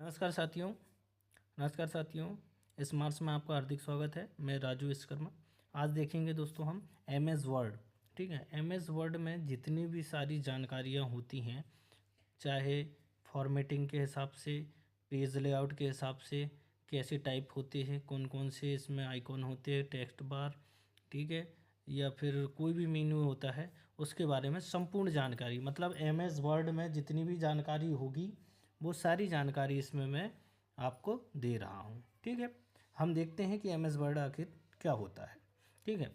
नमस्कार साथियों। नमस्कार साथियों, स्मार्ट्स में आपका हार्दिक स्वागत है। मैं राजू विश्वकर्मा। आज देखेंगे दोस्तों हम MS वर्ड। ठीक है, MS वर्ड में जितनी भी सारी जानकारियाँ होती हैं, चाहे फॉर्मेटिंग के हिसाब से, पेज लेआउट के हिसाब से, कैसे टाइप होते हैं, कौन कौन से इसमें आइकॉन होते हैं, टेक्स्ट बार, ठीक है, या फिर कोई भी मेन्यू होता है, उसके बारे में संपूर्ण जानकारी, मतलब MS वर्ड में जितनी भी जानकारी होगी वो सारी जानकारी इसमें मैं आपको दे रहा हूँ। ठीक है, हम देखते हैं कि MS वर्ड आखिर क्या होता है। ठीक है,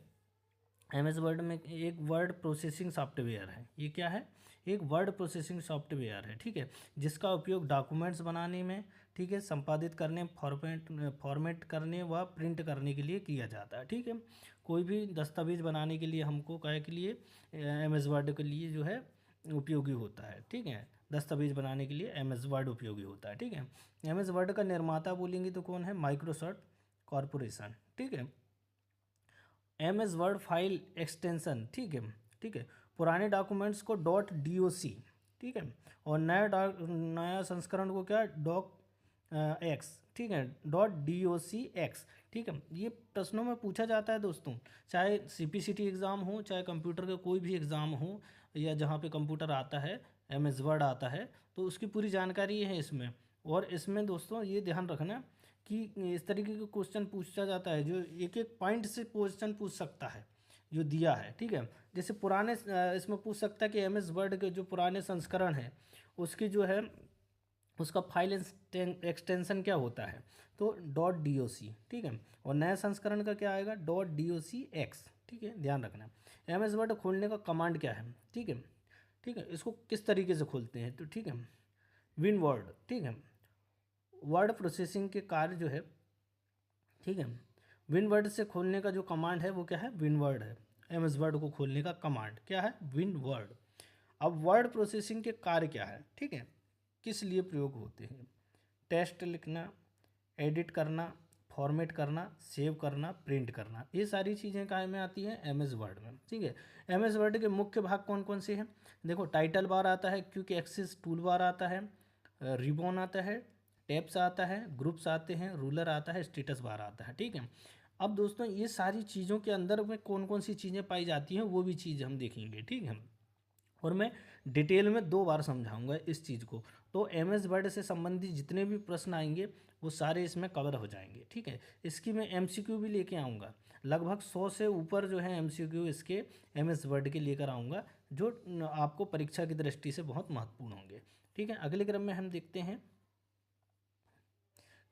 MS वर्ड में एक वर्ड प्रोसेसिंग सॉफ्टवेयर है। ये क्या है? एक वर्ड प्रोसेसिंग सॉफ्टवेयर है। ठीक है, जिसका उपयोग डॉक्यूमेंट्स बनाने में, ठीक है, संपादित करने, फॉर्मेट करने व प्रिंट करने के लिए किया जाता है। ठीक है, कोई भी दस्तावेज बनाने के लिए हमको क्या के लिए MS वर्ड के लिए जो है उपयोगी होता है। ठीक है, दस्तावेज बनाने के लिए MS वर्ड उपयोगी होता है। ठीक है, MS वर्ड का निर्माता बोलेंगे तो कौन है? Microsoft corporation. ठीक है, MS वर्ड फाइल एक्सटेंशन। ठीक है, ठीक है, पुराने डॉक्यूमेंट्स को .doc, ठीक है, और नया संस्करण को क्या? .x, ठीक है, .docx। ठीक है, ये प्रश्नों में पूछा जाता है दोस्तों, चाहे CPCT एग्ज़ाम हो, चाहे कंप्यूटर का कोई भी एग्ज़ाम हो, या जहाँ पे कंप्यूटर आता है, MS वर्ड आता है, तो उसकी पूरी जानकारी है इसमें। और इसमें दोस्तों ये ध्यान रखना कि इस तरीके के क्वेश्चन पूछा जाता है जो एक एक पॉइंट से क्वेश्चन पूछ सकता है जो दिया है। ठीक है, जैसे पुराने इसमें पूछ सकता है कि MS वर्ड के जो पुराने संस्करण है उसकी जो है उसका फाइल एक्सटेंशन क्या होता है, तो .doc। ठीक है, और नया संस्करण का क्या आएगा? .docx। ठीक है, ध्यान रखना। MS वर्ड खोलने का कमांड क्या है? ठीक है, ठीक है, इसको किस तरीके से खोलते हैं? तो ठीक है, विन वर्ड। ठीक है, वर्ड प्रोसेसिंग के कार्य जो है, ठीक है, विनवर्ड से खोलने का जो कमांड है वो क्या है? विनवर्ड है। MS वर्ड को खोलने का कमांड क्या है? विनवर्ड। अब वर्ड प्रोसेसिंग के कार्य क्या है? ठीक है, किस लिए प्रयोग होते हैं? टेक्स्ट लिखना, एडिट करना, फॉर्मेट करना, सेव करना, प्रिंट करना, ये सारी चीज़ें काय में आती हैं? MS वर्ड में। ठीक है, MS वर्ड के मुख्य भाग कौन कौन से हैं? देखो, टाइटल बार आता है, क्विक एक्सेस टूल बार आता है, रिबॉन आता है, टैब्स आता है, ग्रुप्स आते हैं, रूलर आता है, स्टेटस बार आता है। ठीक है, अब दोस्तों ये सारी चीज़ों के अंदर में कौन कौन सी चीज़ें पाई जाती हैं वो भी चीज़ हम देखेंगे। ठीक है, और मैं डिटेल में 2 बार समझाऊंगा इस चीज़ को, तो MS वर्ड से संबंधित जितने भी प्रश्न आएंगे वो सारे इसमें कवर हो जाएंगे। ठीक है, इसकी मैं MCQ भी लेके आऊँगा, लगभग 100 से ऊपर जो है MCQ इसके MS वर्ड के लेकर आऊँगा, जो आपको परीक्षा की दृष्टि से बहुत महत्वपूर्ण होंगे। ठीक है, अगले क्रम में हम देखते हैं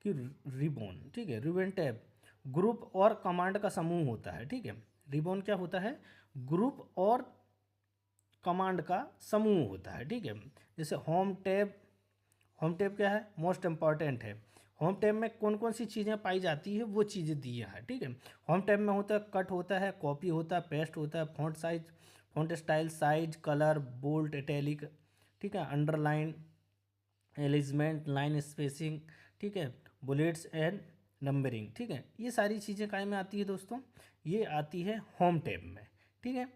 कि रिबॉन। ठीक है, रिबन टैब ग्रुप और कमांड का समूह होता है। ठीक है, रिबॉन क्या होता है? ग्रुप और कमांड का समूह होता है। ठीक है, जैसे होम टैब। होम टैब क्या है? मोस्ट इंपॉर्टेंट है। होम टैब में कौन कौन सी चीज़ें पाई जाती है वो चीज़ें दी है। ठीक है, होम टैब में होता है कट होता है, कॉपी होता है, पेस्ट होता है, font size, font style, size, colour, bold, italic, ठीक है, अंडरलाइन, एलिजमेंट, लाइन स्पेसिंग, ठीक है, बुलेट्स एंड नंबरिंग। ठीक है, ये सारी चीज़ें काय में आती है दोस्तों? ये आती है होम टैब में। ठीक है,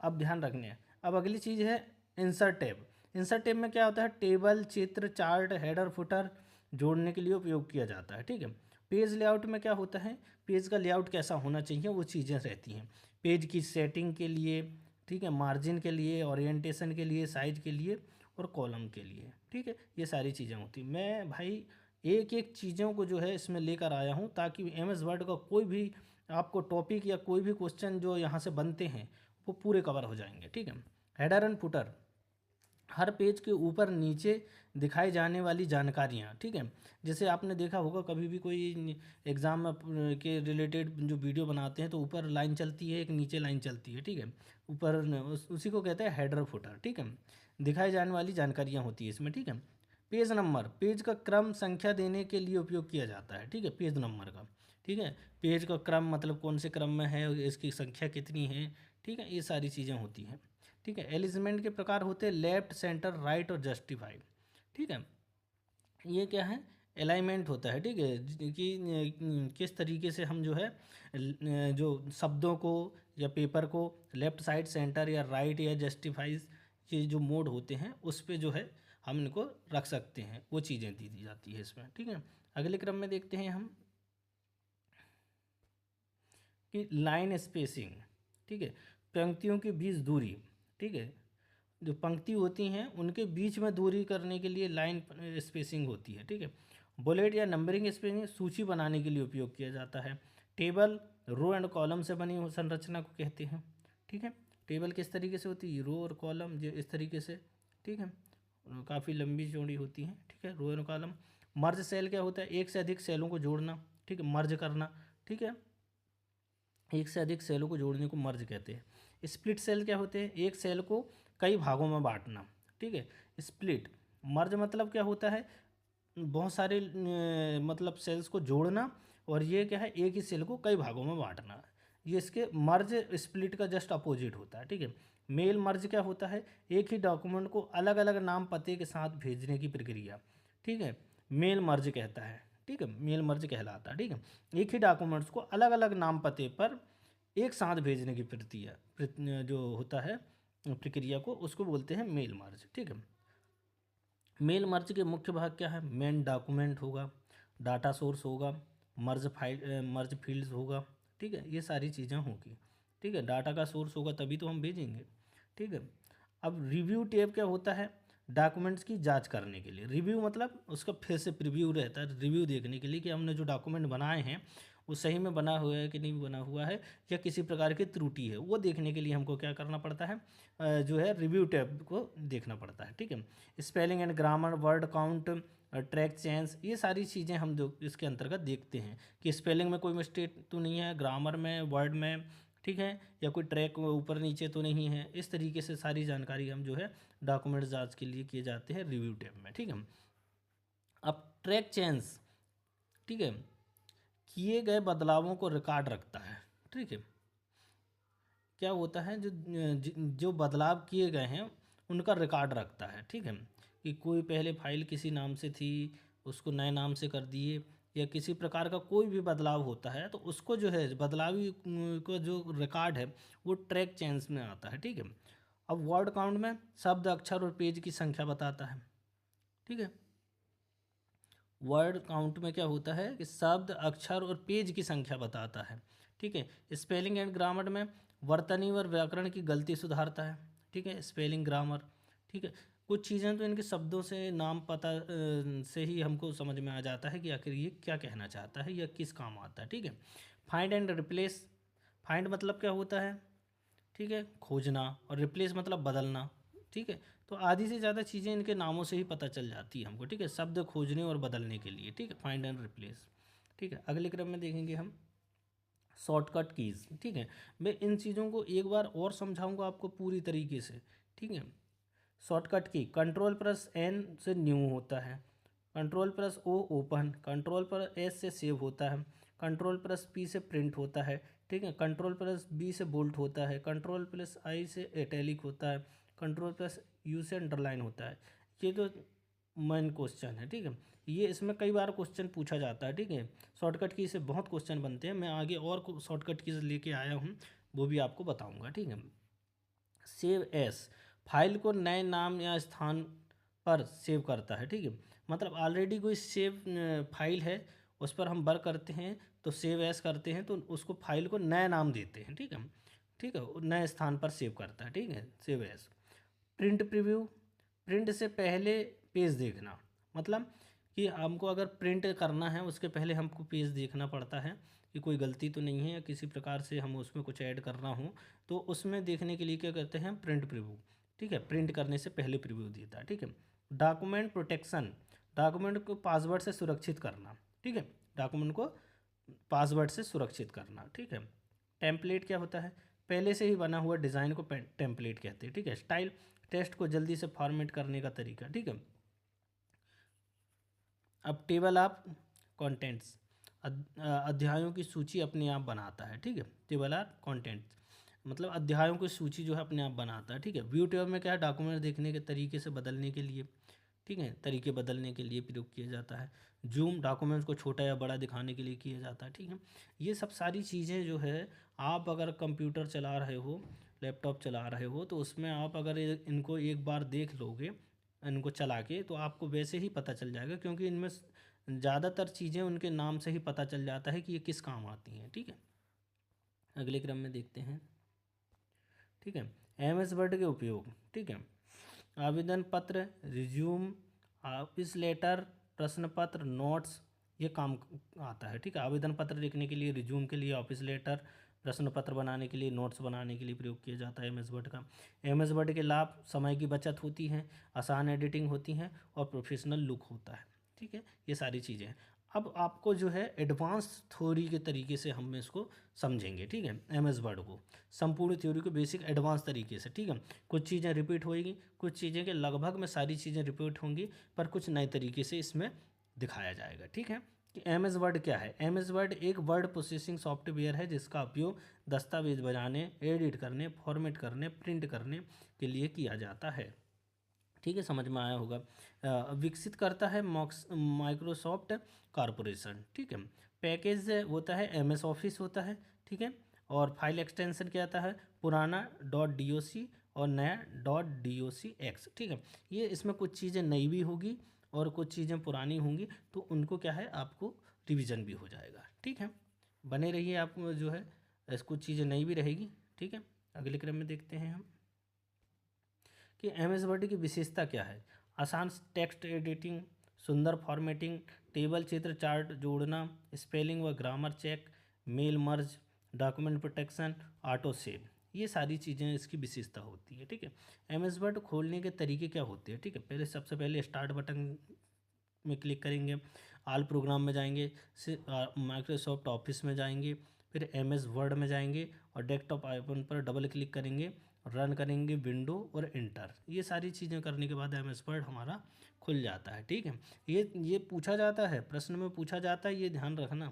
अब ध्यान रखने हैं। अब अगली चीज़ है इंसर्ट टैब। इंसर्ट टैब में क्या होता है? टेबल, चित्र, चार्ट, हेडर, फुटर जोड़ने के लिए उपयोग किया जाता है। ठीक है, पेज लेआउट में क्या होता है? पेज का लेआउट कैसा होना चाहिए वो चीज़ें रहती हैं। पेज की सेटिंग के लिए, ठीक है, मार्जिन के लिए, ओरिएंटेशन के लिए, साइज के लिए और कॉलम के लिए। ठीक है, ये सारी चीज़ें होती हैं। मैं भाई एक एक चीज़ों को जो है इसमें लेकर आया हूँ ताकि MS वर्ड का कोई भी आपको टॉपिक या कोई भी क्वेश्चन जो यहाँ से बनते हैं वो पूरे कवर हो जाएंगे। ठीक है, header and footer, her page के ऊपर नीचे दिखाई जाने वाली जानकारियाँ। ठीक है, जैसे आपने देखा होगा कभी भी कोई एग्ज़ाम के रिलेटेड जो वीडियो बनाते हैं तो ऊपर लाइन चलती है, एक नीचे लाइन चलती है। ठीक है, ऊपर उसी को कहते हैं हेडर फुटर। ठीक है, दिखाई जाने वाली जानकारियाँ होती है इसमें। ठीक है, पेज नंबर, पेज का क्रम संख्या देने के लिए उपयोग किया जाता है। ठीक है, पेज नंबर का। ठीक है, पेज का क्रम मतलब कौन से क्रम में है, इसकी संख्या कितनी है। ठीक है, ये सारी चीज़ें होती हैं। ठीक है, एलिजमेंट के प्रकार होते हैं लेफ्ट, सेंटर, राइट और जस्टिफाइड। ठीक है, ये क्या है? अलाइनमेंट होता है। ठीक है, कि किस तरीके से हम जो है जो शब्दों को या पेपर को लेफ्ट साइड, सेंटर या राइट या जस्टिफाइज के जो मोड होते हैं उस पे जो है हम इनको रख सकते हैं, वो चीज़ें दी जाती है इसमें। ठीक है, अगले क्रम में देखते हैं हम कि लाइन स्पेसिंग। ठीक है, पंक्तियों के बीच दूरी। ठीक है, जो पंक्ति होती हैं उनके बीच में दूरी करने के लिए लाइन स्पेसिंग होती है। ठीक है, बुलेट या नंबरिंग स्पेसिंग सूची बनाने के लिए उपयोग किया जाता है। टेबल रो एंड कॉलम से बनी हुई संरचना को कहते हैं। ठीक है, टेबल किस तरीके से होती है, रो और कॉलम जो इस तरीके से। ठीक है, काफ़ी लंबी चौड़ी होती हैं। ठीक है, row and column. Merge cell क्या होता है, एक से अधिक सेलों को जोड़ना। ठीक है, मर्ज करना। ठीक है, एक से अधिक सेलों को जोड़ने को मर्ज कहते हैं। स्प्लिट सेल क्या होते हैं, एक सेल को कई भागों में बांटना। ठीक है, स्प्लिट। मर्ज मतलब क्या होता है, बहुत सारे मतलब सेल्स को जोड़ना, और ये क्या है, एक ही सेल को कई भागों में बांटना। ये इसके मर्ज स्प्लिट का जस्ट अपोजिट होता है। ठीक है, मेल मर्ज क्या होता है, एक ही डॉक्यूमेंट को अलग अलग नाम पते के साथ भेजने की प्रक्रिया। ठीक है, मेल मर्ज कहता है। ठीक है, मेल मर्ज कहलाता है। ठीक है, एक ही डॉक्यूमेंट्स को अलग अलग नाम पते पर एक साथ भेजने की प्रक्रिया जो होता है प्रक्रिया को, उसको बोलते हैं मेल मर्ज। ठीक है, मेल मर्ज के मुख्य भाग क्या है, मेन डॉक्यूमेंट होगा, डाटा सोर्स होगा, मर्ज फील्ड्स होगा। ठीक है, ये सारी चीज़ें होगी। ठीक है, डाटा का सोर्स होगा तभी तो हम भेजेंगे। ठीक है, अब रिव्यू टैब क्या होता है, डॉक्यूमेंट्स की जांच करने के लिए। रिव्यू मतलब उसका फिर से प्रीव्यू रहता है, रिव्यू देखने के लिए कि हमने जो डॉक्यूमेंट बनाए हैं वो सही में बना हुआ है कि नहीं बना हुआ है, या किसी प्रकार की त्रुटि है, वो देखने के लिए हमको क्या करना पड़ता है, जो है रिव्यू टैब को देखना पड़ता है। ठीक है, spelling and grammar, word count, track change, ये सारी चीज़ें हम इसके अंतर्गत देखते हैं कि स्पेलिंग में कोई मिस्टेक तो नहीं है, ग्रामर में, वर्ड में, ठीक है, या कोई ट्रैक ऊपर नीचे तो नहीं है। इस तरीके से सारी जानकारी हम जो है डॉक्यूमेंट जांच के लिए किए जाते हैं रिव्यू टैब में। ठीक है, अब ट्रैक चेंज, ठीक है, किए गए बदलावों को रिकॉर्ड रखता है। ठीक है, क्या होता है, जो बदलाव किए गए हैं उनका रिकॉर्ड रखता है। ठीक है, कि कोई पहले फाइल किसी नाम से थी, उसको नए नाम से कर दिए, या किसी प्रकार का कोई भी बदलाव होता है तो उसको जो है बदलावी को जो रिकॉर्ड है वो ट्रैक चेंज में आता है। ठीक है, अब वर्ड काउंट में शब्द, अक्षर और पेज की संख्या बताता है। ठीक है, वर्ड काउंट में क्या होता है कि शब्द, अक्षर और पेज की संख्या बताता है। ठीक है, स्पेलिंग एंड ग्रामर में वर्तनी और व्याकरण की गलती सुधारता है। ठीक है, स्पेलिंग ग्रामर। ठीक है, कुछ चीज़ें तो इनके शब्दों से, नाम पता से ही हमको समझ में आ जाता है कि आखिर ये क्या कहना चाहता है या किस काम आता है। ठीक है, फाइंड एंड रिप्लेस। फाइंड मतलब क्या होता है, ठीक है, खोजना, और रिप्लेस मतलब बदलना। ठीक है, तो आधी से ज़्यादा चीज़ें इनके नामों से ही पता चल जाती है हमको। ठीक है, शब्द खोजने और बदलने के लिए। ठीक है, फाइंड एंड रिप्लेस। ठीक है, अगले क्रम में देखेंगे हम शॉर्टकट कीज़। ठीक है, मैं इन चीज़ों को एक बार और समझाऊंगा आपको पूरी तरीके से। ठीक है, शॉर्टकट की, कंट्रोल प्लस एन से न्यू होता है, control plus O open, control plus S से सेव होता है, कंट्रोल प्लस पी से प्रिंट होता है। ठीक है, कंट्रोल प्लस बी से बोल्ट होता है, कंट्रोल प्लस आई से इटैलिक होता है, कंट्रोल प्लस यू से अंडरलाइन होता है। ये तो मेन क्वेश्चन है। ठीक है, ये इसमें कई बार क्वेश्चन पूछा जाता है। ठीक है, शॉर्टकट की से बहुत क्वेश्चन बनते हैं, मैं आगे और शॉर्टकट की लेके आया हूँ, वो भी आपको बताऊँगा। ठीक है, सेव एस, फाइल को नए नाम या स्थान पर सेव करता है। ठीक है, मतलब ऑलरेडी कोई सेव फाइल है, उस पर हम वर्क करते हैं तो सेव एस करते हैं, तो उसको फाइल को नया नाम देते हैं। ठीक है, ठीक है, वो नए स्थान पर सेव करता है। ठीक है, save S. Print preview, print से पहले पेज देखना, मतलब कि हमको अगर प्रिंट करना है उसके पहले हमको पेज देखना पड़ता है कि कोई गलती तो नहीं है, या किसी प्रकार से हम उसमें कुछ ऐड करना हो तो उसमें देखने के लिए क्या करते हैं, प्रिंट प्रीव्यू। ठीक है, प्रिंट करने से पहले प्रीव्यू देता है। ठीक है, डॉक्यूमेंट प्रोटेक्शन, डॉक्यूमेंट को पासवर्ड से सुरक्षित करना। ठीक है, डॉक्यूमेंट को पासवर्ड से सुरक्षित करना। ठीक है, टेम्पलेट क्या होता है, पहले से ही बना हुआ डिज़ाइन को टेम्पलेट कहते हैं। ठीक है, स्टाइल, टेक्स्ट को जल्दी से फॉर्मेट करने का तरीका। ठीक है, अब टेबल ऑफ कंटेंट्स, अध्यायों की सूची अपने आप बनाता है। ठीक है, टेबल ऑफ कंटेंट्स मतलब अध्यायों की सूची जो है अपने आप बनाता है। ठीक है, व्यू टेबल में क्या है, डॉक्यूमेंट देखने के तरीके से बदलने के लिए, ठीक है, तरीके बदलने के लिए प्रयोग किया जाता है। जूम, डॉक्यूमेंट्स को छोटा या बड़ा दिखाने के लिए किया जाता है। ठीक है, ये सब सारी चीज़ें जो है, आप अगर कंप्यूटर चला रहे हो, लैपटॉप चला रहे हो, तो उसमें आप अगर इनको एक बार देख लोगे इनको चला के, तो आपको वैसे ही पता चल जाएगा, क्योंकि इनमें ज़्यादातर चीज़ें उनके नाम से ही पता चल जाता है कि ये किस काम आती हैं। ठीक है, अगले क्रम में देखते हैं। ठीक है, MS वर्ड के उपयोग। ठीक है, आवेदन पत्र, रिज्यूम, ऑफिस लेटर, प्रश्न पत्र, नोट्स, ये काम आता है। ठीक है, आवेदन पत्र लिखने के लिए, रिज्यूम के लिए, ऑफिस लेटर, प्रश्न पत्र बनाने के लिए, नोट्स बनाने के लिए प्रयोग किया जाता है MS वर्ड का। MS वर्ड के लाभ: समय की बचत होती है, आसान एडिटिंग होती है और प्रोफेशनल लुक होता है। ठीक है, ये सारी चीज़ें हैं। अब आपको जो है एडवांस थ्योरी के तरीके से हम इसको समझेंगे। ठीक है, MS वर्ड को संपूर्ण थ्योरी को बेसिक एडवांस तरीके से। ठीक है, कुछ चीज़ें रिपीट होएगी, कुछ चीज़ें के लगभग में सारी चीज़ें रिपीट होंगी, पर कुछ नए तरीके से इसमें दिखाया जाएगा। ठीक है, कि MS वर्ड क्या है। MS वर्ड एक वर्ड प्रोसेसिंग सॉफ्टवेयर है जिसका उपयोग दस्तावेज बनाने, एडिट करने, फॉर्मेट करने, प्रिंट करने के लिए किया जाता है। ठीक है, समझ में आया होगा। विकसित करता है माइक्रोसॉफ्ट कॉरपोरेशन। ठीक है, पैकेज होता है MS ऑफिस होता है। ठीक है, और फाइल एक्सटेंशन क्या आता है, पुराना .doc और नया .docx। ठीक है, ये इसमें कुछ चीज़ें नई भी होगी और कुछ चीज़ें पुरानी होंगी, तो उनको क्या है, आपको रिवीजन भी हो जाएगा। ठीक है, बने रहिए, आप जो है कुछ चीज़ें नई भी रहेगी। ठीक है, अगले क्रम में देखते हैं हम कि MS वर्ड की विशेषता क्या है। आसान टेक्स्ट एडिटिंग, सुंदर फॉर्मेटिंग, टेबल चित्र चार्ट जोड़ना, स्पेलिंग व grammar check, mail merge, document protection, auto save, ये सारी चीज़ें इसकी विशेषता होती है। ठीक है, MS वर्ड खोलने के तरीके क्या होते हैं। ठीक है, पहले सबसे पहले स्टार्ट बटन में क्लिक करेंगे, आल प्रोग्राम में जाएंगे, माइक्रोसॉफ्ट ऑफिस में जाएंगे, फिर MS वर्ड में जाएंगे और डेस्कटॉप आइकन पर डबल क्लिक करेंगे, रन करेंगे विंडो और इंटर। ये सारी चीज़ें करने के बाद MS वर्ड हमारा खुल जाता है। ठीक है, ये पूछा जाता है, प्रश्न में पूछा जाता है, ये ध्यान रखना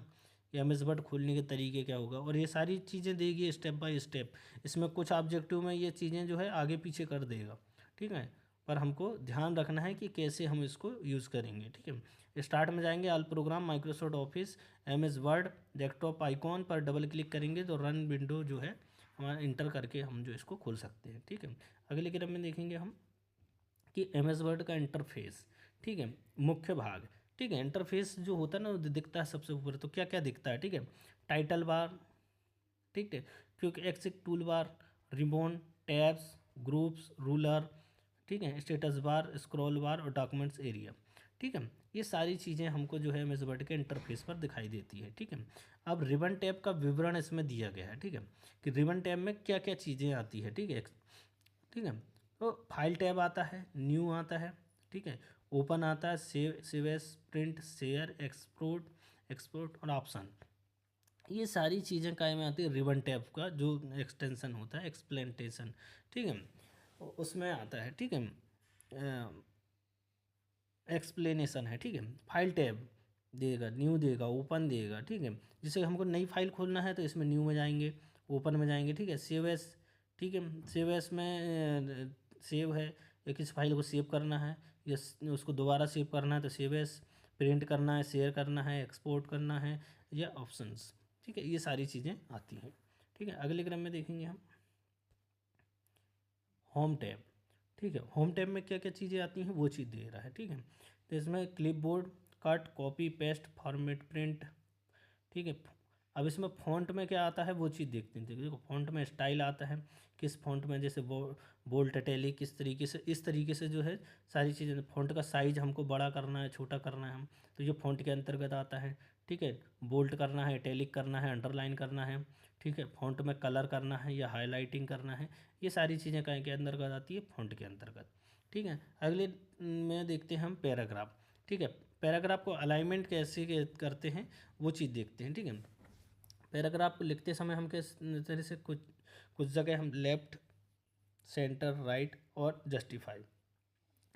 कि MS वर्ड खोलने के तरीके क्या होगा, और ये सारी चीज़ें देगी स्टेप बाय स्टेप। इसमें कुछ ऑब्जेक्टिव में ये चीज़ें जो है आगे पीछे कर देगा। ठीक है, पर हमको ध्यान रखना है कि कैसे हम इसको यूज़ करेंगे। ठीक है, स्टार्ट में जाएंगे, all programme, Microsoft office, MS word, desktop icon पर डबल क्लिक करेंगे तो रन विंडो जो है हमारा इंटर करके हम जो इसको खोल सकते हैं। ठीक है, अगले क्रम में देखेंगे हम कि MS वर्ड का इंटरफेस। ठीक है, मुख्य भाग। ठीक है, इंटरफेस जो होता है ना, वो दिखता है सबसे ऊपर, तो क्या क्या दिखता है। ठीक है, टाइटल बार, ठीक है, क्योंकि access toolbar, ribbon, tabs, groups, ruler, ठीक है, स्टेटस बार, स्क्रॉल बार और डॉक्यूमेंट्स एरिया। ठीक है, ये सारी चीज़ें हमको जो है MS वर्ड के इंटरफेस पर दिखाई देती है। ठीक है, अब रिबन टैब का विवरण इसमें दिया गया है। ठीक है, कि रिबन टैब में क्या क्या चीज़ें आती है। ठीक है, ठीक है, तो फाइल टैब आता है, न्यू आता है, ठीक है, ओपन आता है, save S, print, share, export, export और ऑप्शन। ये सारी चीज़ें काय में आती है, रिबन टैब का जो एक्सटेंशन होता है, एक्सप्लेंटेशन। ठीक है, उसमें आता है। ठीक है, एक्सप्लेनेशन है। ठीक है, फाइल टैब देगा, न्यू देगा, ओपन देगा। ठीक है, जैसे हमको नई फाइल खोलना है तो इसमें न्यू में जाएंगे, ओपन में जाएंगे। ठीक है, सेव एस। ठीक है, सेव एस में सेव है, या किसी फाइल को सेव करना है या उसको दोबारा सेव करना है तो सेव एस, प्रिंट करना है, शेयर करना है, एक्सपोर्ट करना है, या ऑप्शंस। ठीक है, ये सारी चीज़ें आती हैं। ठीक है, अगले क्रम में देखेंगे हम होम टैब। ठीक है, होम टैब में क्या क्या चीज़ें आती हैं वो चीज़ दे रहा है। ठीक है, तो इसमें clipboard, cut, copy, paste, format, print. ठीक है, अब इसमें फ़ॉन्ट में क्या आता है वो चीज़ देखते हैं। देखो, फ़ॉन्ट में स्टाइल आता है, किस फ़ॉन्ट में, जैसे बोल्ड, इटैलिक, किस तरीके से, इस तरीके से जो है सारी चीज़ें। फ़ॉन्ट का साइज़ हमको बड़ा करना है, छोटा करना है हम, तो ये फ़ॉन्ट के अंतर्गत आता है। ठीक है, बोल्ड करना है, इटैलिक करना है, अंडरलाइन करना है। ठीक है, फ़ॉन्ट में कलर करना है या हाईलाइटिंग करना है, ये सारी चीज़ें कहीं के अंतर्गत आती है, फ़ॉन्ट के अंतर्गत। ठीक है, अगले में देखते हैं हम पैराग्राफ। ठीक है, पैराग्राफ को अलाइनमेंट कैसे करते हैं वो चीज़ देखते हैं। ठीक है, पैराग्राफ को लिखते समय हम किस तरह से, कुछ कुछ जगह हम लेफ्ट, सेंटर, राइट और जस्टिफाई।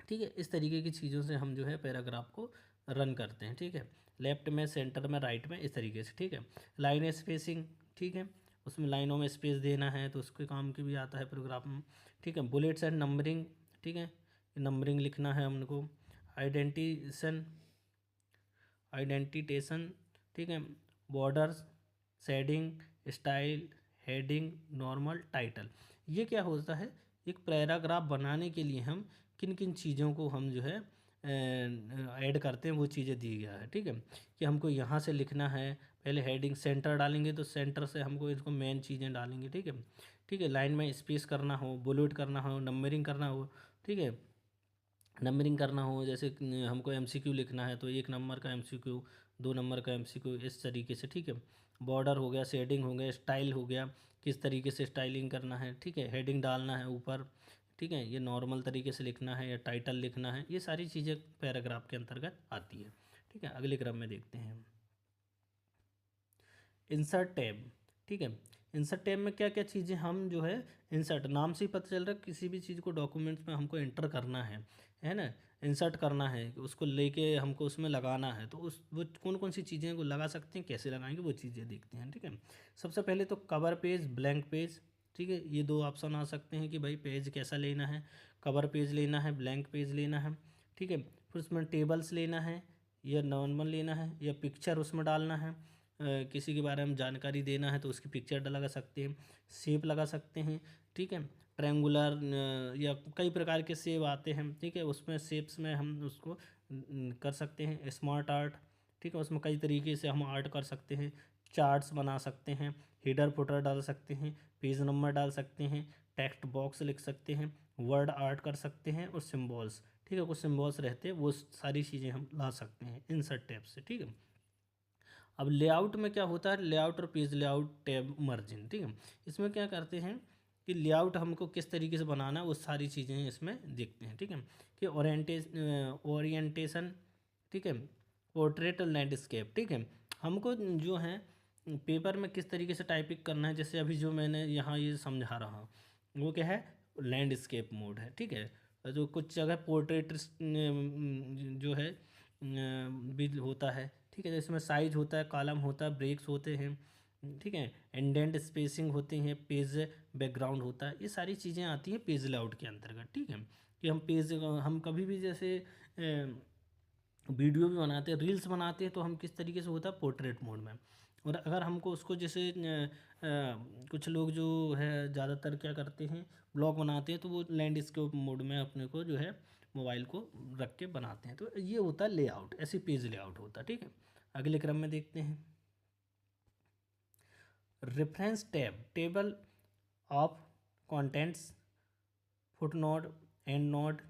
ठीक है, इस तरीके की चीज़ों से हम जो है पैराग्राफ को रन करते हैं। ठीक है, लेफ्ट में, सेंटर में, राइट में, इस तरीके से। ठीक है, लाइन स्पेसिंग। ठीक है, उसमें लाइनों में स्पेस देना है तो उसके काम की भी आता है पैराग्राफ में। ठीक है, बुलेट्स एंड नंबरिंग। ठीक है, नंबरिंग लिखना है हमको। आइडेंटिशन, आइडेंटिटेशन। ठीक है, borders, shading, style, heading, normal, title. ये क्या होता है, एक पैराग्राफ बनाने के लिए हम किन किन चीज़ों को हम जो है ऐड करते हैं वो चीज़ें दी गया है। ठीक है, कि हमको यहाँ से लिखना है, पहले हेडिंग सेंटर डालेंगे तो सेंटर से हमको इसको मेन चीज़ें डालेंगे। ठीक है, ठीक है, लाइन में स्पेस करना हो, बुलेट करना हो, नंबरिंग करना हो। ठीक है, नंबरिंग करना हो, जैसे हमको एमसीक्यू लिखना है तो 1 नंबर का एमसीक्यू, 2 नंबर का एमसीक्यू, इस तरीके से। ठीक है, बॉर्डर हो गया, शेडिंग हो गया, स्टाइल हो गया, किस तरीके से स्टाइलिंग करना है। ठीक है, हेडिंग डालना है ऊपर। ठीक है, ये नॉर्मल तरीके से लिखना है या टाइटल लिखना है, ये सारी चीज़ें पैराग्राफ के अंतर्गत आती है। ठीक है, अगले क्रम में देखते हैं इंसर्ट टैब। ठीक है, इंसर्ट टैब में क्या क्या चीज़ें हम जो है इंसर्ट, नाम से ही पता चल रहा है किसी भी चीज़ को डॉक्यूमेंट्स में हमको इंटर करना है ना, इंसर्ट करना है, उसको लेके हमको उसमें लगाना है। तो उस वो कौन कौन सी चीज़ें को लगा सकते हैं, कैसे लगाएंगे, वो चीज़ें देखते हैं। ठीक है, सबसे पहले तो कवर पेज, ब्लैंक पेज। ठीक है, ये दो ऑप्शन आ सकते हैं कि भाई पेज कैसा लेना है, कवर पेज लेना है, ब्लैंक पेज लेना है। ठीक है, फिर उसमें टेबल्स लेना है या नॉर्मल लेना है या पिक्चर उसमें डालना है, किसी के बारे में जानकारी देना है तो उसकी पिक्चर लगा सकते हैं, शेप लगा सकते हैं। ठीक है, ट्रायंगुलर या कई प्रकार के शेप आते हैं। ठीक है, उसमें शेप्स में हम उसको कर सकते हैं, स्मार्ट आर्ट। ठीक है, उसमें कई तरीके से हम आर्ट कर सकते हैं, चार्ट्स बना सकते हैं, हेडर फुटर डाल सकते हैं, पेज नंबर डाल सकते हैं, टेक्स्ट बॉक्स लिख सकते हैं, वर्ड आर्ट कर सकते हैं और सिम्बॉल्स। ठीक है, कुछ सिम्बॉल्स रहते हैं, वो सारी चीज़ें हम ला सकते हैं इंसर्ट टैब से। ठीक है, अब लेआउट में क्या होता है, लेआउट और पेज लेआउट टैब मर्जिंग। ठीक है, इसमें क्या करते हैं कि लेआउट हमको किस तरीके से बनाना है वो सारी चीज़ें इसमें देखते हैं। ठीक है, कि ओरिएंटेशन। ठीक है, पोर्ट्रेट और लैंडस्केप। ठीक है, हमको जो है पेपर में किस तरीके से टाइपिंग करना है, जैसे अभी जो मैंने यहाँ ये समझा रहा हूँ वो क्या है, लैंडस्केप मोड है। ठीक है, जो कुछ जगह पोर्ट्रेट जो है भी होता है। ठीक है, जिसमें साइज होता है, कॉलम होता है, ब्रेक्स होते हैं। ठीक है, इंडेंट स्पेसिंग होती हैं, पेज बैकग्राउंड होता है, ये सारी चीज़ें आती हैं पेज लेआउट के अंतर्गत। ठीक है, कि हम पेज, हम कभी भी जैसे वीडियो भी बनाते हैं, रील्स बनाते हैं तो हम किस तरीके से होता है, पोर्ट्रेट मोड में। और अगर हमको उसको जैसे कुछ लोग जो है ज़्यादातर क्या करते हैं, ब्लॉग बनाते हैं तो वो लैंडस्केप मोड में अपने को जो है मोबाइल को रख के बनाते हैं। तो ये होता है लेआउट, ऐसे पेज लेआउट होता है। ठीक है, अगले क्रम में देखते हैं reference tab, table of contents, footnote, and note.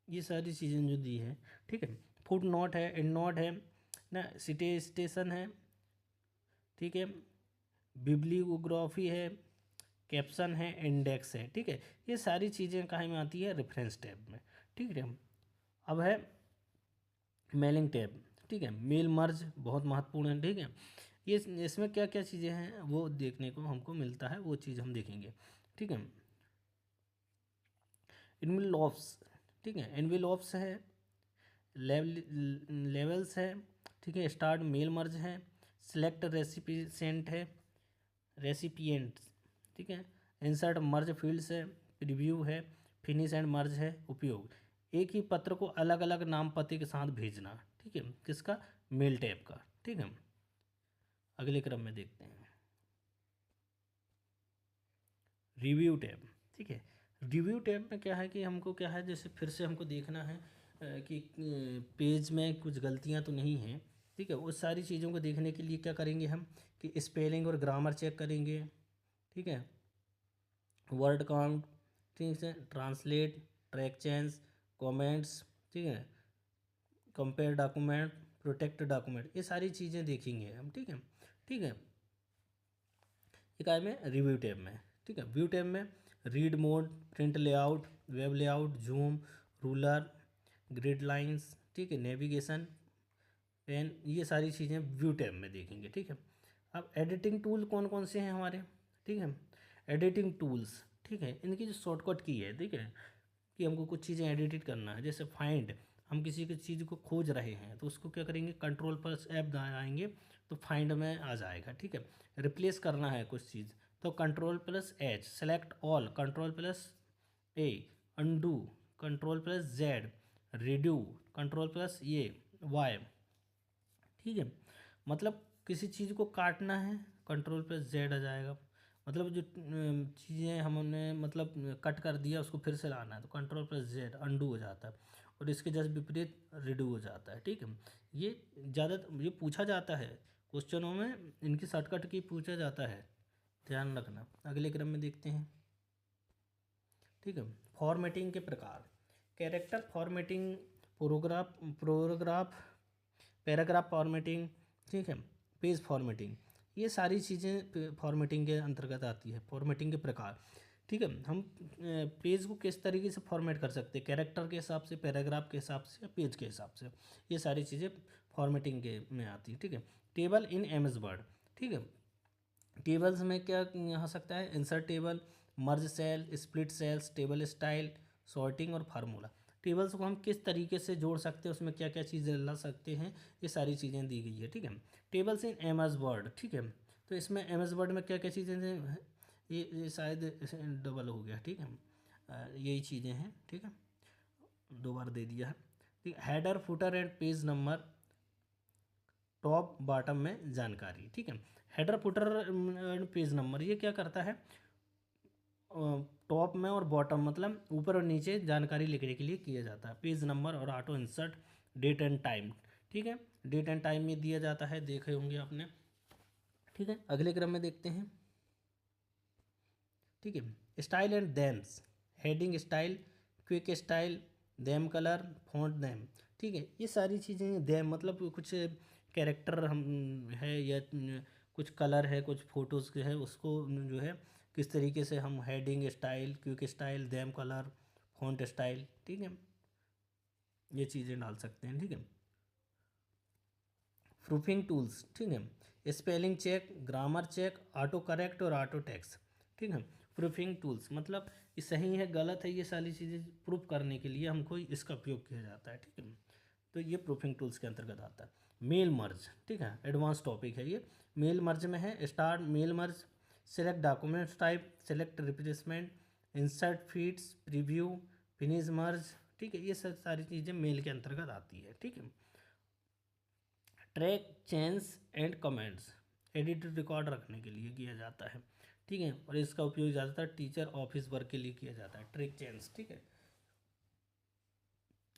ये सारी चीज़ें जो दी है। ठीक है, फुट नोट है, एंड नोट है ना, सिटी स्टेशन है। ठीक है, बिब्लियोग्राफी है, कैप्शन है, इंडेक्स है। ठीक है, ये सारी चीज़ें कहाँ में आती है, रेफरेंस टैब में। ठीक है, अब है मेलिंग टैब। ठीक है, मेल मर्ज बहुत महत्वपूर्ण है। ठीक है, ये इसमें क्या क्या चीज़ें हैं वो देखने को हमको मिलता है, वो चीज़ हम देखेंगे। ठीक है, इनवेलॉप्स। ठीक है, इनवेलॉप्स है, लेवल्स है। ठीक है, स्टार्ट मेल मर्ज है, सिलेक्ट रेसिपिएंट है, रेसिपिएंट। ठीक है, इंसर्ट मर्ज फील्ड्स है, प्रीव्यू है, फिनिश एंड मर्ज है, उपयोग। एक ही पत्र को अलग अलग नाम पते के साथ भेजना। ठीक है, किसका, मेल टैब का। ठीक है, अगले क्रम में देखते हैं रिव्यू टैब। ठीक है, रिव्यू टैब में क्या है कि हमको क्या है, जैसे फिर से हमको देखना है कि पेज में कुछ गलतियां तो नहीं हैं। ठीक है, उस सारी चीज़ों को देखने के लिए क्या करेंगे हम कि स्पेलिंग और ग्रामर चेक करेंगे। ठीक है, वर्ड काउंट। ठीक है, ट्रांसलेट, ट्रैक चेंज, कमेंट्स। ठीक है, कंपेयर डॉक्यूमेंट, प्रोटेक्ट डॉक्यूमेंट, ये सारी चीज़ें देखेंगे हम। ठीक है, ठीक है, एक आए में रिव्यू टैब में। ठीक है, व्यू टैब में read mode, print layout, web layout, zoom, ruler, grid lines. ठीक है, नेविगेशन, पेन, ये सारी चीज़ें व्यू टैब में देखेंगे। ठीक है, अब एडिटिंग टूल कौन कौन से हैं हमारे। ठीक है, एडिटिंग टूल्स। ठीक है, इनकी जो शॉर्टकट की है। ठीक है, कि हमको कुछ चीज़ें एडिट करना है, जैसे फाइंड, हम किसी की चीज़ को खोज रहे हैं तो उसको क्या करेंगे, कंट्रोल प्लस ऐप दबाएंगे तो फाइंड में आ जाएगा। ठीक है, रिप्लेस करना है कुछ चीज़ तो control plus H, select all control plus A, undo control plus Z, redo control plus ये वाई। ठीक है, मतलब किसी चीज़ को काटना है कंट्रोल प्लस जेड आ जाएगा, मतलब जो चीज़ें हमने मतलब कट कर दिया उसको फिर से लाना है तो Ctrl+Z अंडू हो जाता है, और इसके जस्ट विपरीत रिडू हो जाता है। ठीक है, ये ज़्यादा ये पूछा जाता है क्वेश्चनों में, इनकी शॉर्टकट की पूछा जाता है, ध्यान रखना। अगले क्रम में देखते हैं। ठीक है, फॉर्मेटिंग के प्रकार, कैरेक्टर फॉर्मेटिंग, पैराग्राफ फॉर्मेटिंग, ठीक है, पेज फॉर्मेटिंग, ये सारी चीज़ें फॉर्मेटिंग के अंतर्गत आती है। फॉर्मेटिंग के प्रकार, ठीक है, हम पेज को किस तरीके से फॉर्मेट कर सकते हैं, कैरेक्टर के हिसाब से, पैराग्राफ के हिसाब से या पेज के हिसाब से, ये सारी चीज़ें फॉर्मेटिंग के में आती है। ठीक है, टेबल इन एमएस वर्ड, ठीक है, टेबल्स में क्या आ सकता है, insert table, merge cell, split cells, table style, sorting और फार्मूला। टेबल्स को हम किस तरीके से जोड़ सकते हैं, उसमें क्या क्या चीज़ें ला सकते हैं, ये सारी चीज़ें दी गई है। ठीक है, टेबल्स इन एमएस वर्ड, ठीक है, तो इसमें एमएस वर्ड में क्या क्या चीज़ें हैं, ये शायद डबल हो गया। ठीक है, यही चीज़ें हैं। ठीक है, दो बार दे दिया है। ठीक, header, footer and page number, top bottom में जानकारी। ठीक है, header, footer and page number ये क्या करता है, टॉप में और बॉटम मतलब ऊपर और नीचे जानकारी लिखने के लिए किया जाता है। पेज नंबर और auto insert, date and time, ठीक है, डेट एंड टाइम में दिया जाता है, देखे होंगे आपने। ठीक है, अगले क्रम में देखते हैं। ठीक है, style and themes, heading style, quick style, theme colour, font theme. ठीक है, ये सारी चीज़ें देम मतलब कुछ कैरेक्टर हम है या कुछ कलर है, कुछ फोटोज़ है, उसको जो है किस तरीके से हम heading style, quick style, theme colour, font style, ठीक है, ये चीज़ें डाल सकते हैं। ठीक है, प्रूफिंग टूल्स, ठीक है, spelling check, grammar check, auto correct और ऑटो टेक्स्ट। ठीक है, प्रूफिंग टूल्स मतलब ये सही है गलत है, ये सारी चीज़ें प्रूफ करने के लिए हमको इसका उपयोग किया जाता है। ठीक है, तो ये प्रूफिंग टूल्स के अंतर्गत आता है। मेल मर्ज, ठीक है, एडवांस टॉपिक है ये। मेल मर्ज में है start mail merge, select documents type, select replacement, insert feeds, preview, finish merge. ठीक है, ये सब सारी चीज़ें मेल के अंतर्गत आती है। ठीक है, track change and comments, edited record रखने के लिए किया जाता है। ठीक है, और इसका उपयोग ज़्यादातर टीचर ऑफिस वर्क के लिए किया जाता है। ट्रैक चेंज, ठीक है,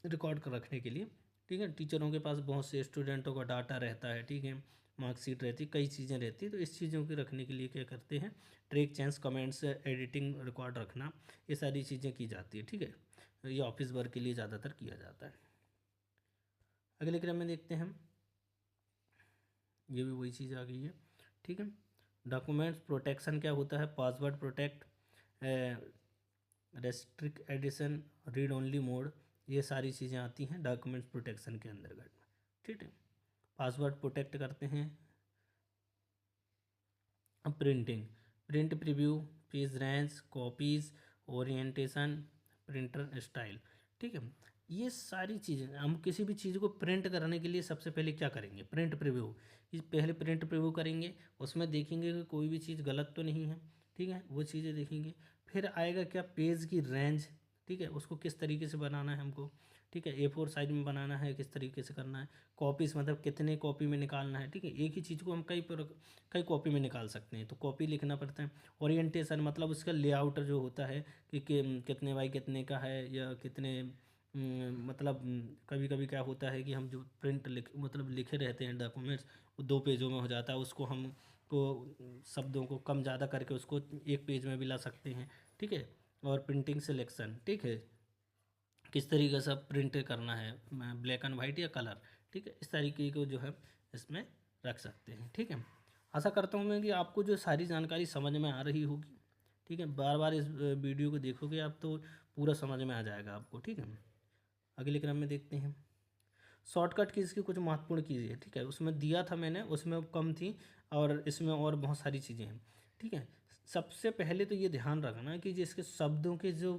रिकॉर्ड कर रखने के लिए। ठीक है, टीचरों के पास बहुत से स्टूडेंटों का डाटा रहता है। ठीक है, मार्कशीट रहती है, कई चीज़ें रहती है, तो इस चीज़ों के रखने के लिए क्या करते हैं, track change, comments, editing, record रखना, ये सारी चीज़ें की जाती है। ठीक है, ये ऑफिस वर्क के लिए ज़्यादातर किया जाता है। अगले क्रम में देखते हैं हम, ये भी वही चीज़ आ गई है। ठीक है, डॉक्यूमेंट्स प्रोटेक्शन क्या होता है, password protect, restrict edition, read only mode, ये सारी चीज़ें आती हैं डॉक्यूमेंट्स प्रोटेक्शन के अंतर्गत। ठीक है, पासवर्ड प्रोटेक्ट करते हैं। Printing, print preview, page range, copies, orientation, printer style. ठीक है, ये सारी चीज़ें हम किसी भी चीज़ को प्रिंट करने के लिए सबसे पहले क्या करेंगे, प्रिंट प्रीव्यू। इस पहले प्रिंट प्रीव्यू करेंगे, उसमें देखेंगे कि कोई भी चीज़ गलत तो नहीं है। ठीक है, वो चीज़ें देखेंगे। फिर आएगा क्या, पेज की रेंज। ठीक है, उसको किस तरीके से बनाना है हमको। ठीक है, A4 साइज में बनाना है, किस तरीके से करना है। कॉपीज़ मतलब कितने कॉपी में निकालना है। ठीक है, एक ही चीज़ को हम कई कॉपी में निकाल सकते हैं, तो कॉपी लिखना पड़ता है। ओरिएंटेशन मतलब उसका लेआउट जो होता है कि कितने बाई कितने का है, या कितने मतलब कभी कभी क्या होता है कि हम जो प्रिंट मतलब लिखे रहते हैं डॉक्यूमेंट्स, वो 2 पेजों में हो जाता है, उसको हम को शब्दों को कम ज़्यादा करके उसको एक पेज में भी ला सकते हैं। ठीक है, और प्रिंटिंग सिलेक्शन, ठीक है, किस तरीके से प्रिंट करना है, ब्लैक एंड वाइट या कलर। ठीक है, इस तरीके को जो है इसमें रख सकते हैं। ठीक है, आशा करता हूँ मैं कि आपको जो सारी जानकारी समझ में आ रही होगी। ठीक है, बार बार इस वीडियो को देखोगे आप तो पूरा समझ में आ जाएगा आपको। ठीक है, अगले क्रम में देखते हैं। शॉर्टकट की इसकी कुछ महत्वपूर्ण चीज़ें है। ठीक है, उसमें दिया था मैंने, उसमें कम थी, और इसमें और बहुत सारी चीज़ें हैं। ठीक है, सबसे पहले तो ये ध्यान रखना कि जिसके शब्दों के जो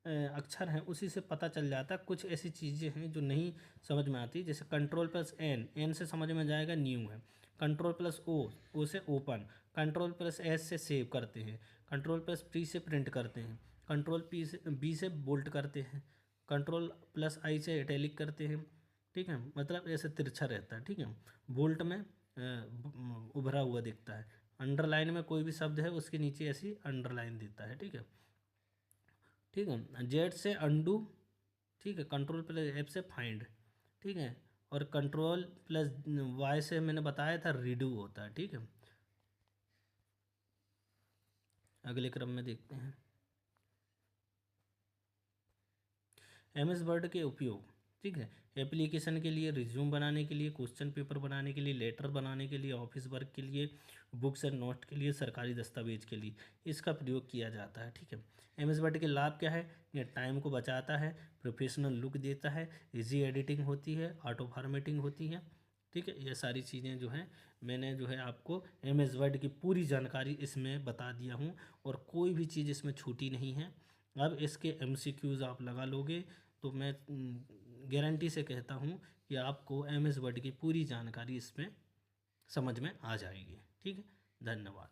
अक्षर हैं उसी से पता चल जाता है। कुछ ऐसी चीज़ें हैं जो नहीं समझ में आती, जैसे Ctrl+N, एन से समझ में जाएगा न्यू है। Ctrl+O, ओ से ओपन। Ctrl+S से सेव करते हैं। Ctrl+P से प्रिंट करते हैं। Ctrl+B से बोल्ट करते हैं। Ctrl+I से इटैलिक करते हैं। ठीक है, मतलब ऐसे तिरछा रहता है। ठीक है, बोल्ट में उभरा हुआ दिखता है। अंडरलाइन में कोई भी शब्द है उसके नीचे ऐसी अंडरलाइन देता है। ठीक है, ठीक है। जेड से अंडू, ठीक है। कंट्रोल प्लस एफ से फाइंड, ठीक है। और कंट्रोल प्लस वाई से मैंने बताया था रीडू होता है। ठीक है, अगले क्रम में देखते हैं। एमएस वर्ड के उपयोग, ठीक है। एप्लीकेशन के लिए, रिज्यूम बनाने के लिए, क्वेश्चन पेपर बनाने के लिए, लेटर बनाने के लिए, ऑफिस वर्क के लिए, बुक्स एंड नोट के लिए, सरकारी दस्तावेज के लिए इसका प्रयोग किया जाता है। ठीक है। एमएस वर्ड के लाभ क्या है? ये टाइम को बचाता है, प्रोफेशनल लुक देता है, इजी एडिटिंग होती है, ऑटो फॉर्मेटिंग होती है। ठीक है, ये सारी चीज़ें जो हैं मैंने जो है आपको एमएस वर्ड की पूरी जानकारी इसमें बता दिया हूँ, और कोई भी चीज़ इसमें छूटी नहीं है। अब इसके एमसीक्यूज़ आप लगा लोगे तो मैं गारंटी से कहता हूँ कि आपको एमएस वर्ड की पूरी जानकारी इसमें समझ में आ जाएगी। ठीक है, धन्यवाद।